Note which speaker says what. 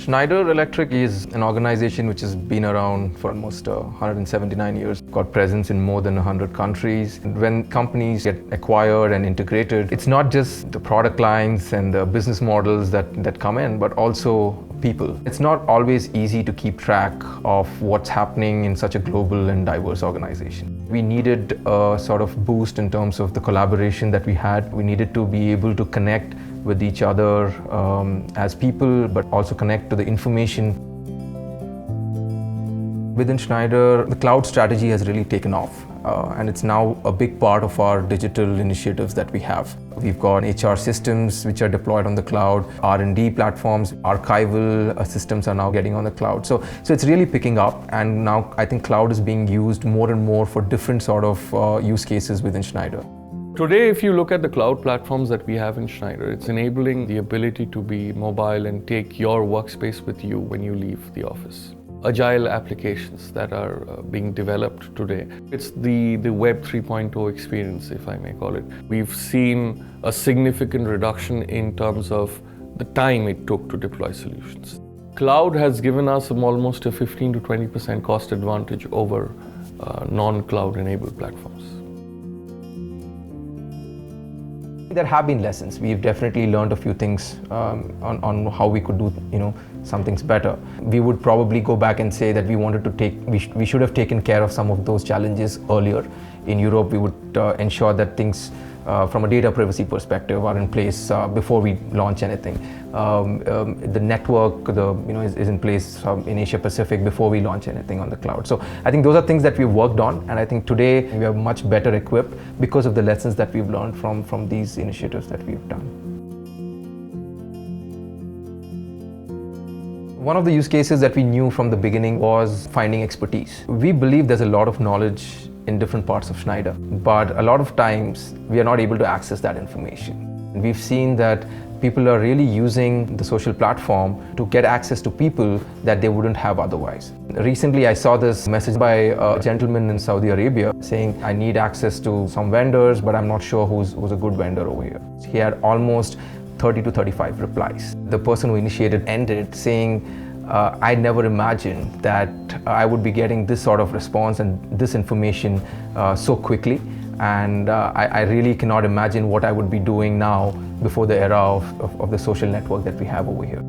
Speaker 1: Schneider Electric is an organization which has been around for almost 179 years, got presence in more than 100 countries. When companies get acquired and integrated, it's not just the product lines and the business models that come in, but also people. It's not always easy to keep track of what's happening in such a global and diverse organization. We needed a sort of boost in terms of the collaboration that we had. We needed to be able to connect with each other as people, but also connect to the information. Within Schneider, the cloud strategy has really taken off, and it's now a big part of our digital initiatives that we have. We've got HR systems which are deployed on the cloud, R&D platforms, archival systems are now getting on the cloud. So it's really picking up, and now I think cloud is being used more and more for different sort of use cases within Schneider.
Speaker 2: Today, if you look at the cloud platforms that we have in Schneider, it's enabling the ability to be mobile and take your workspace with you when you leave the office. Agile applications that are being developed today. It's the Web 3.0 experience, if I may call it. We've seen a significant reduction in terms of the time it took to deploy solutions. Cloud has given us almost a 15 to 20% cost advantage over non-cloud enabled platforms.
Speaker 1: There have been lessons. We've definitely learned a few things on how we could do, some things better. We would probably go back and say that we should have taken care of some of those challenges earlier. In Europe, we would ensure that things from a data privacy perspective are in place before we launch anything. The network, is in place in Asia Pacific before we launch anything on the cloud. So I think those are things that we've worked on, and I think today we are much better equipped because of the lessons that we've learned from these initiatives that we've done. One of the use cases that we knew from the beginning was finding expertise. We believe there's a lot of knowledge in different parts of Schneider, but a lot of times we are not able to access that information. We've seen that people are really using the social platform to get access to people that they wouldn't have otherwise. Recently, I saw this message by a gentleman in Saudi Arabia saying, I need access to some vendors, but I'm not sure who's a good vendor over here. He had almost 30 to 35 replies. The person who initiated ended saying, I never imagined that I would be getting this sort of response and this information so quickly. And I really cannot imagine what I would be doing now before the era of the social network that we have over here.